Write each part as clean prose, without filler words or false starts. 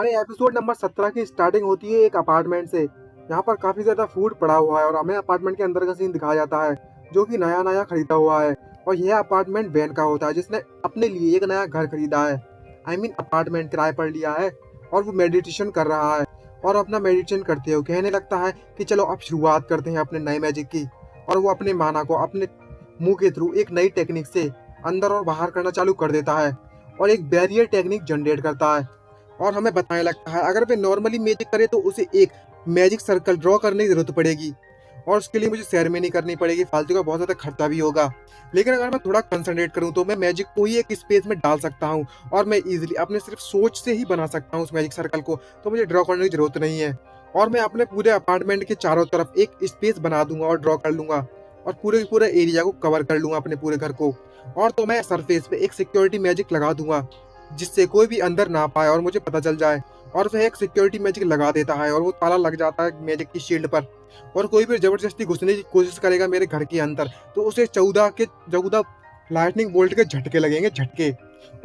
अरे episode number 17 की starting होती है एक अपार्टमेंट से। यहाँ पर काफी ज्यादा फूड पड़ा हुआ है और हमें अपार्टमेंट के अंदर का सीन दिखाया जाता है, जो कि नया नया खरीदा हुआ है। और यह अपार्टमेंट वैन का होता है जिसने अपने लिए एक नया घर खरीदा है। अपार्टमेंट किराए पर लिया है। और वो मेडिटेशन कर रहा है। और अपना मेडिटेशन करते हुए कहने लगता है कि चलो अब शुरुआत करते हैं अपने नए मैजिक की। और वो अपने माना को अपने मुंह के थ्रू एक नई टेक्निक से अंदर और बाहर करना चालू कर देता है। और एक बैरियर टेक्निक जनरेट करता है। और हमें बताने लगता है अगर वे नॉर्मली मैजिक करे तो उसे एक मैजिक सर्कल ड्रॉ करने की जरूरत पड़ेगी। और उसके लिए मुझे सेरेमनी करनी पड़ेगी, फालतू का बहुत ज़्यादा खर्चा भी होगा। लेकिन अगर मैं थोड़ा कंसंट्रेट करूँ तो मैं मैजिक को ही एक स्पेस में डाल सकता हूँ। और मैं इजीली अपने सिर्फ सोच से ही बना सकता हूँ उस मैजिक सर्कल को, तो मुझे ड्रॉ करने की जरूरत नहीं है। और मैं अपने पूरे अपार्टमेंट के चारों तरफ एक स्पेस बना दूंगा और ड्रॉ कर लूंगा। और पूरे एरिया को कवर कर लूंगा, अपने पूरे घर को। और तो मैं सरफेस पे एक सिक्योरिटी मैजिक लगा दूंगा, जिससे कोई भी अंदर ना पाए और मुझे पता चल जाए। और वह एक सिक्योरिटी मैजिक लगा देता है और वो ताला लग जाता है मैजिक की शील्ड पर। और कोई भी जबरदस्ती घुसने की कोशिश करेगा मेरे घर के अंदर तो उसे 14 लाइटनिंग बोल्ट के झटके लगेंगे, झटके।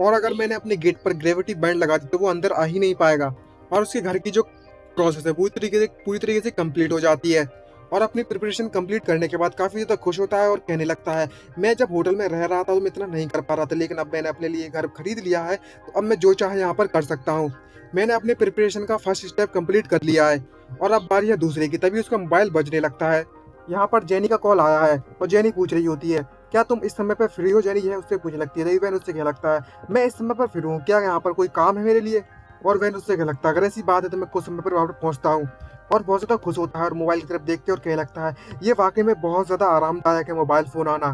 और अगर मैंने अपने गेट पर ग्रेविटी बैंड लगा दी तो वो अंदर आ ही नहीं पाएगा। और उसके घर की जो प्रोसेस है पूरी तरीके से कंप्लीट हो जाती है। और अपनी प्रिपरेशन कंप्लीट करने के बाद काफ़ी ज़्यादा खुश होता है और कहने लगता है मैं जब होटल में रह रहा था तो मैं इतना नहीं कर पा रहा था, लेकिन अब मैंने अपने लिए घर खरीद लिया है, तो अब मैं जो चाहे यहाँ पर कर सकता हूँ। मैंने अपने प्रिपरेशन का फर्स्ट स्टेप कंप्लीट कर लिया है। और अब बारी है दूसरे की, तभी उसका मोबाइल बजने लगता है। यहाँ पर जेनी का कॉल आया है और जेनी पूछ रही होती है क्या तुम इस समय पर फ्री हो। जेनी है उससे पूछने लगती है, वैन उससे क्या लगता है मैं इस समय पर फ्री हूँ, क्या यहाँ पर कोई काम है मेरे लिए। और वैन उससे क्या लगता है अगर ऐसी बात है तो मैं कुछ समय पर वहाँ पर पहुँचता हूँ। और बहुत ज़्यादा खुश होता है और मोबाइल की तरफ देखते और कहने लगता है ये वाकई में बहुत ज़्यादा आरामदायक है मोबाइल फ़ोन आना।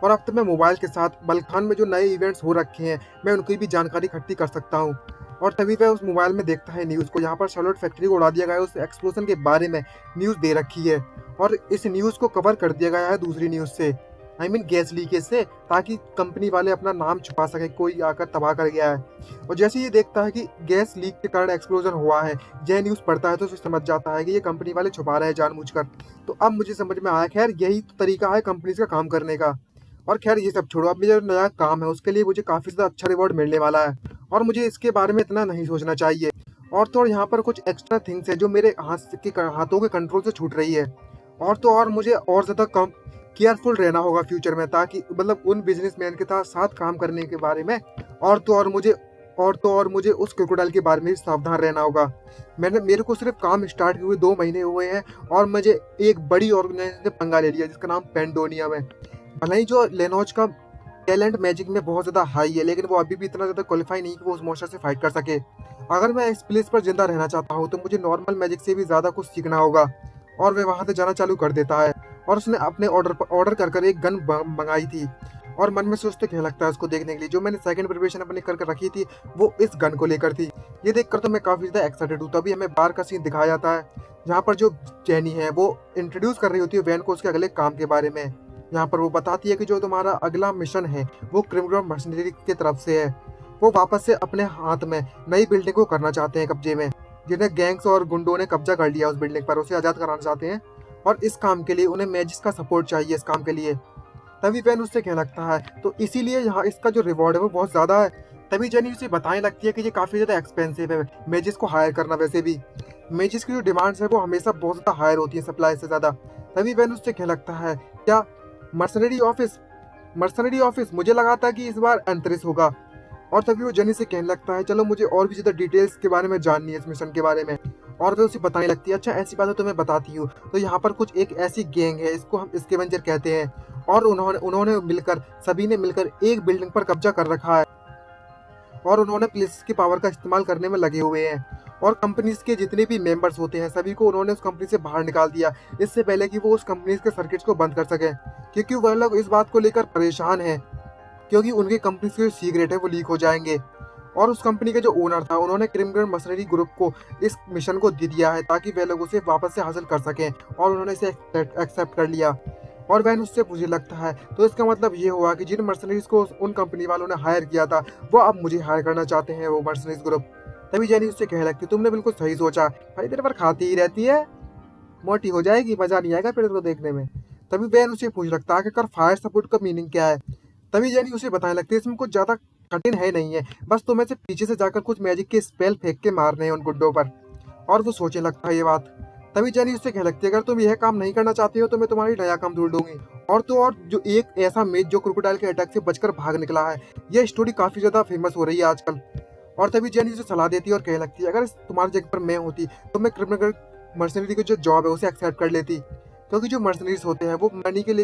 और अब तो मैं मोबाइल के साथ बल्खान में जो नए इवेंट्स हो रखे हैं मैं उनकी भी जानकारी इकट्ठी कर सकता हूँ। और तभी वह उस मोबाइल में देखता है न्यूज़ को, यहाँ पर शार्लोट फैक्ट्री को उड़ा दिया गया है, उस एक्सप्लोजन के बारे में न्यूज़ दे रखी है। और इस न्यूज़ को कवर कर दिया गया है दूसरी न्यूज़ से, गैस लीकेज से, ताकि कंपनी वाले अपना नाम छुपा सके कोई आकर तबाह कर गया है। और जैसे ये देखता है कि गैस लीक के कारण एक्सप्लोजन हुआ है, यह न्यूज़ पढ़ता है तो उसे समझ जाता है कि ये कंपनी वाले छुपा रहे हैं जानबूझकर। तो अब मुझे समझ में आया, खैर यही तो तरीका है कंपनी का काम करने का। और खैर ये सब छोड़ो, अब मेरा जो नया काम है उसके लिए मुझे काफ़ी ज़्यादा अच्छा रिवॉर्ड मिलने वाला है। और मुझे इसके बारे में इतना नहीं सोचना चाहिए। और तो और यहाँ पर कुछ एक्स्ट्रा थिंग्स है जो मेरे हाथों के कंट्रोल से छूट रही है। और तो और मुझे और ज़्यादा कम केयरफुल रहना होगा फ्यूचर में, ताकि मतलब उन बिजनेसमैन के साथ काम करने के बारे में। और तो और मुझे उस क्रोकोडाइल के बारे में भी सावधान रहना होगा। मेरे को सिर्फ काम स्टार्ट हुए 2 महीने हुए हैं और मुझे एक बड़ी ऑर्गेनाइजेशन से पंगा ले लिया जिसका नाम पेंडोनियम है। भले ही जो लेनोज का टैलेंट मैजिक में बहुत ज़्यादा हाई है, लेकिन वो अभी भी इतना ज़्यादा क्वालिफाई नहीं कि वो उस मॉन्स्टर से फाइट कर सके। अगर मैं इस प्लेस पर जिंदा रहना चाहता हूँ तो मुझे नॉर्मल मैजिक से भी ज़्यादा कुछ सीखना होगा। और वह वहाँ से जाना चालू कर देता है। और उसने अपने ऑर्डर कर एक गन मंगाई थी। और मन में सोचते क्या लगता है उसको देखने के लिए, जो मैंने सेकंड प्रिपरेशन अपने कर रखी थी वो इस गन को लेकर थी। ये देखकर तो मैं काफ़ी ज़्यादा एक्साइटेड हूँ। तभी हमें बार का सीन दिखाया जाता है, जहाँ पर जो जेनी है वो इंट्रोड्यूस कर रही होती है वैन को उसके अगले काम के बारे में। यहाँ पर वो बताती है कि जो तुम्हारा अगला मिशन है वो क्रिमिनल मशीनरी की तरफ से है। वो वापस से अपने हाथ में नई बिल्डिंग को करना चाहते हैं कब्जे में, जिन्हें गैंग्स और गुंडों ने कब्जा कर लिया उस बिल्डिंग पर, उसे आज़ाद कराना चाहते हैं। और इस काम के लिए उन्हें मैजिस का सपोर्ट चाहिए इस काम के लिए। तभी वैन उससे कहने लगता है तो इसीलिए यहाँ इसका जो रिवॉर्ड है वो बहुत ज़्यादा है। तभी जेनी उसे बताने लगती है कि ये काफ़ी ज़्यादा एक्सपेंसिव है मैजिस को हायर करना। वैसे भी मैजिस की जो डिमांड्स है वो हमेशा बहुत ज़्यादा हायर होती है सप्लाई से ज़्यादा। तभी वैन उससे कहने लगता है क्या मर्सनरी ऑफिस मुझे लगा था कि इस बार अंतरिक्ष होगा। और तभी वो जेनी से कहने लगता है चलो मुझे और भी ज़्यादा डिटेल्स के बारे में जाननी है इस मिशन के बारे में। और वे उसे बताने लगती है अच्छा ऐसी बात है तो मैं बताती हूँ। तो यहाँ पर कुछ एक ऐसी गैंग है, इसको हम स्कैवेंजर कहते हैं। और उन्होंने उन्होंने मिलकर सभी ने मिलकर एक बिल्डिंग पर कब्जा कर रखा है। और उन्होंने पुलिस की पावर का इस्तेमाल करने में लगे हुए हैं। और कंपनीज के जितने भी मेंबर्स होते हैं सभी को उन्होंने उस कंपनी से बाहर निकाल दिया, इससे पहले कि वो उस कंपनी के सर्किट्स को बंद कर सकें। क्योंकि वह लोग इस बात को लेकर परेशान हैं, क्योंकि उनकी कंपनी के जो सीक्रेट है वो लीक हो जाएंगे। और उस कंपनी के जो ओनर था उन्होंने क्रिमिनल मशीनरी ग्रुप को इस मिशन को दे दिया है ताकि वे लोग उसे वापस से हासिल कर सकें। और उन्होंने इसे एक्सेप्ट कर लिया। और वैन उससे पूछने लगता है तो इसका मतलब ये हुआ कि जिन मर्सनरीज को उन कंपनी वालों ने हायर किया था वो अब मुझे हायर करना चाहते हैं, वो मर्सनरीज ग्रुप। तभी जेनी उससे कहने लगती तुमने बिल्कुल सही सोचा, भाई दिन भर खाती ही रहती है, मोटी हो जाएगी, मजा नहीं आएगा फिर इसको देखने में। तभी वैन उसे पूछ लगता है कि कर फायर सपोर्ट का मीनिंग क्या है। तभी जेनी उसे बताने लगती है इसमें कुछ ज़्यादा कठिन है नहीं है, बस तुम्हें से पीछे से जाकर कुछ मैजिक के स्पेल फेंक के मारने हैं उन गुड्डों पर। और वो सोचने लगता है ये बात। तभी जेनी उससे कहने लगती है, अगर तुम यह काम नहीं करना चाहती हो तो मैं तुम्हारी नया काम ढूंढ दूंगी। और तो और जो एक ऐसा मेज जो क्रोकोडाइल के अटैक से बचकर भाग निकला है, यह स्टोरी काफी ज्यादा फेमस हो रही है आजकल। और तभी जेनी उसे सलाह देती है और कहने लगती है, अगर तुम्हारी जगह पर मैं होती तो मैं क्रिमिनल मर्सनरी की जो जॉब है उसे एक्सेप्ट कर लेती, क्योंकि जो मर्सनरीज होते हैं वो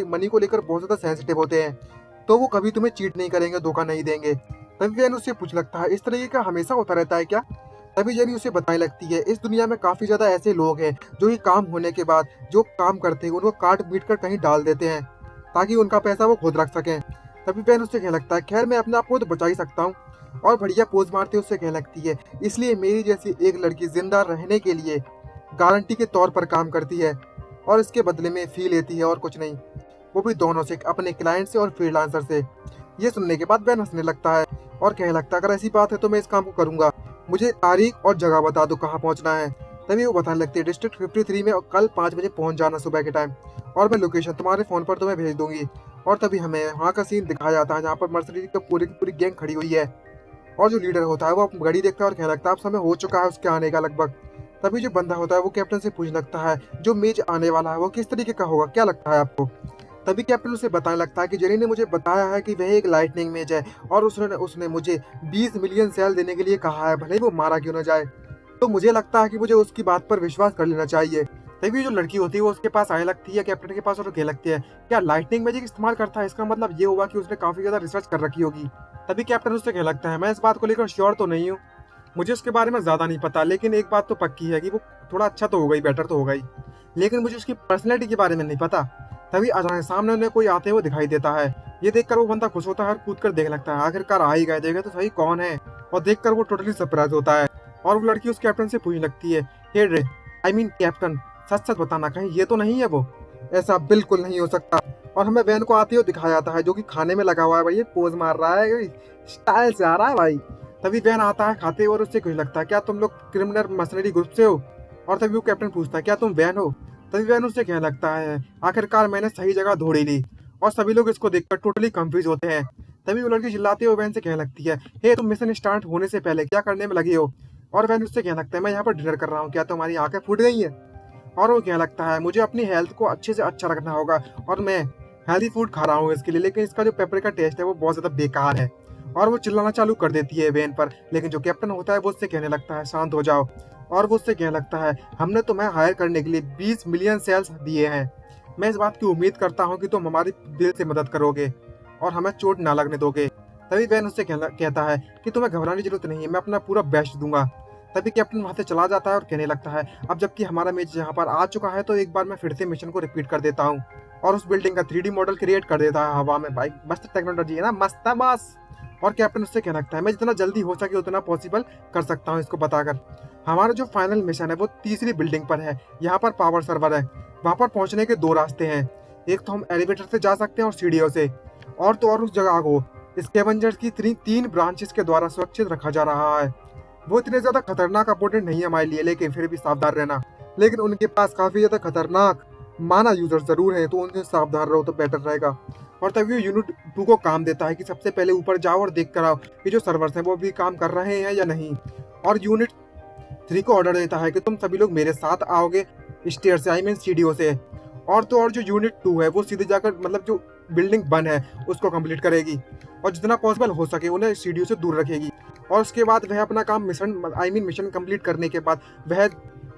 मनी को लेकर बहुत ज्यादा सेंसिटिव होते हैं, तो वो कभी तुम्हें चीट नहीं करेंगे, धोखा नहीं देंगे। तभी जेनी उससे पूछ लगता है, इस तरीके का हमेशा होता रहता है क्या? तभी जेनी उसे बताने लगती है, इस दुनिया में काफी ज्यादा ऐसे लोग हैं जो कि काम होने के बाद जो काम करते हैं उनको काट पीट कर कहीं डाल देते हैं ताकि उनका पैसा वो खुद रख सकें। तभी बहन उससे कहने लगता है, खैर मैं अपने आप को तो बचा ही सकता हूँ। और बढ़िया पोज मारते उससे कहने लगती है, इसलिए मेरी जैसी एक लड़की जिंदा रहने के लिए गारंटी के तौर पर काम करती है और इसके बदले में फी लेती है और कुछ नहीं, वो भी दोनों से, अपने क्लाइंट से और फ्रीलांसर से। ये सुनने के बाद बहन हंसने लगता है और कहने लगता है, अगर ऐसी बात है तो मैं इस काम को करूंगा, मुझे तारीख और जगह बता दो कहाँ पहुंचना है। तभी वो बताने लगती है, डिस्ट्रिक्ट 53 में कल 5 बजे पहुंच जाना सुबह के टाइम, और मैं लोकेशन तुम्हारे फोन पर तुम्हें भेज दूंगी। और तभी हमें वहाँ का सीन दिखाया जाता है जहाँ पर मर्सनरी की पूरी की पूरी गैंग खड़ी हुई है और जो लीडर होता है वो घड़ी देखता है और कहने लगता है अब समय हो चुका है उसके आने का लगभग। तभी जो बंदा होता है वो कैप्टन से पूछने लगता है, जो मेज आने वाला है वो किस तरीके का होगा, क्या लगता है आपको? तभी कैप्टन उसे बताने लगता है कि जेनी ने मुझे बताया है कि वह एक लाइटनिंग मेज है और उसने उसने मुझे 20 मिलियन सेल देने के लिए कहा है, भले ही वो मारा क्यों न जाए। तो मुझे लगता है कि मुझे उसकी बात पर विश्वास कर लेना चाहिए। तभी जो लड़की होती है वो उसके पास आने लगती है कैप्टन के पास और कहने लगती है, क्या लाइटनिंग मैजिक इस्तेमाल करता है? इसका मतलब ये हुआ कि उसने काफी ज्यादा रिसर्च कर रखी होगी। तभी कैप्टन उससे कहने लगता है, मैं इस बात को लेकर श्योर तो नहीं हूँ, मुझे उसके बारे में ज्यादा नहीं पता, लेकिन एक बात तो पक्की है कि वो थोड़ा अच्छा तो होगा ही, बेटर तो होगा ही, लेकिन मुझे उसकी पर्सनैलिटी के बारे में नहीं पता। तभी अचानक सामने उन्हें कोई आते हुए दिखाई देता है। ये देखकर वो बंदा खुश होता है और कूद कर देखने लगता है, आखिरकार आ ही गए, देखे तो सही कौन है। और देखकर वो टोटली सरप्राइज होता है और वो लड़की उस कैप्टन से पूछने लगती है, हे रे आई मीन कैप्टन, सच सच बताना कहीं ये तो नहीं है वो? ऐसा बिल्कुल नहीं हो सकता। और हमें वैन को आते हुए दिखाया जाता है जो कि खाने में लगा हुआ है, भाई ये पोज मार रहा है, स्टाइल से आ रहा है भाई। तभी वैन आता है खाते हुए और उससे कुछ लगता है, क्या तुम लोग क्रिमिनल मर्सनरी ग्रुप से हो? और तभी वो कैप्टन पूछता है, क्या तुम वैन हो? तभी वैन उससे कहने लगता है, आखिरकार मैंने सही जगह ढूंढ ही ली। और सभी लोग इसको देखकर टोटली कंफ्यूज होते हैं। तभी वो लड़की चिल्लाते हुए वैन से कहने लगती है, हे तुम मिशन स्टार्ट होने से पहले क्या करने में लगी हो? और वैन उससे कहने लगता है, मैं यहाँ पर डिनर कर रहा हूँ, क्या तुम्हारी आंखें फूट गई है? और वो कहने लगता है, मुझे अपनी हेल्थ को अच्छे से अच्छा रखना होगा और मैं हेल्दी फूड खा रहा हूँ इसके लिए, लेकिन इसका जो पेपर का टेस्ट है वो बहुत ज्यादा बेकार है। और वो चिल्लाना चालू कर देती है वैन पर, लेकिन जो कैप्टन होता है वो उससे कहने लगता है, शांत हो जाओ। और वो उससे कहने लगता है, हमने तुम्हें हायर करने के लिए 20 मिलियन सेल्स दिए हैं, मैं इस बात की उम्मीद करता हूँ कि तुम हमारी दिल से मदद करोगे और हमें चोट ना लगने दोगे। तभी वैन उससे कहता है कि तुम्हें घबराने की जरूरत नहीं है, मैं अपना पूरा बेस्ट दूंगा। तभी कैप्टन वहां से चला जाता है और कहने लगता है, अब जबकि हमारा मैच यहाँ पर आ चुका है तो एक बार मैं फिर से मिशन को रिपीट कर देता हूँ और उस बिल्डिंग का 3D मॉडल क्रिएट कर देता है हवा में। भाई मस्त टेक्नोलॉजी है ना, मस्त है बस। और कैप्टन उससे कहने लगता है, मैं जितना जल्दी हो सके उतना पॉसिबल कर सकता हूँ इसको बताकर। हमारा जो फाइनल मिशन है वो तीसरी बिल्डिंग पर है, यहाँ पर पावर सर्वर है, वहां पर पहुंचने के 2 रास्ते हैं, एक तो हम एलिवेटर से जा सकते हैं और सीढ़ियों से, और तो और उस जगह को स्कैवेंजर्स की 3 ब्रांचेस के द्वारा सुरक्षित रखा जा रहा है। वो इतने ज्यादा खतरनाक अपोनेंट नहीं है हमारे लिए, लेकिन फिर भी सावधान रहना, लेकिन उनके पास काफी ज्यादा खतरनाक माना यूजर जरूर है, तो उनसे सावधान रहो तो बेटर रहेगा। और तभी यूनिट 2 को काम देता है कि सबसे पहले ऊपर जाओ और देख कर आओ कि जो सर्वर्स हैं वो भी काम कर रहे हैं या नहीं। और यूनिट 3 को ऑर्डर देता है कि तुम सभी लोग मेरे साथ आओगे स्टेयर से, आई मीन सीढ़ियों से। और तो और जो यूनिट 2 है वो सीधे जाकर मतलब जो बिल्डिंग 1 है उसको कंप्लीट करेगी और जितना पॉसिबल हो सके उन्हें सीढ़ियों से दूर रखेगी। और उसके बाद वह अपना काम मिशन कंप्लीट करने के बाद वह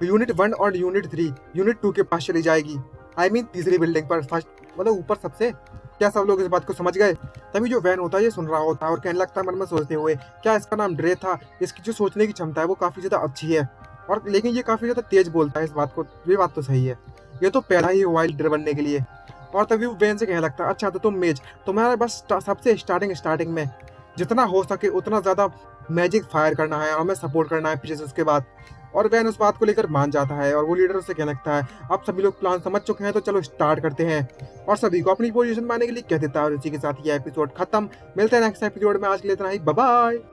यूनिट 1 और यूनिट 3 यूनिट 2 के पास चली जाएगी, आई मीन तीसरी बिल्डिंग पर, फर्स्ट मतलब ऊपर सबसे। क्या सब लोग इस बात को समझ गए? तभी जो वैन होता है ये सुन रहा होता है और कहने लगता है मन में सोचते हुए, क्या इसका नाम ड्रे था? इसकी जो सोचने की क्षमता है वो काफी ज्यादा अच्छी है, और लेकिन ये काफी ज्यादा तेज बोलता है इस बात को, ये बात तो सही है, ये तो पैदा ही हुआ है लीडर बनने के लिए। और तभी वो वैन से कहने लगता है, अच्छा तो तुम मेज, तुम्हारा बस सबसे स्टार्टिंग में जितना हो सके उतना ज्यादा मैजिक फायर करना है और हमें सपोर्ट करना है पीछे से उसके बाद। और वैन उस बात को लेकर मान जाता है और वो लीडर उससे कहने लगता है, अब सभी लोग प्लान समझ चुके हैं तो चलो स्टार्ट करते हैं, और सभी को अपनी पोजीशन पाने के लिए कह देता है। और इसी के साथ ये एपिसोड खत्म। मिलते हैं नेक्स्ट एपिसोड में, आज के लिए इतना ही, बाय बाय।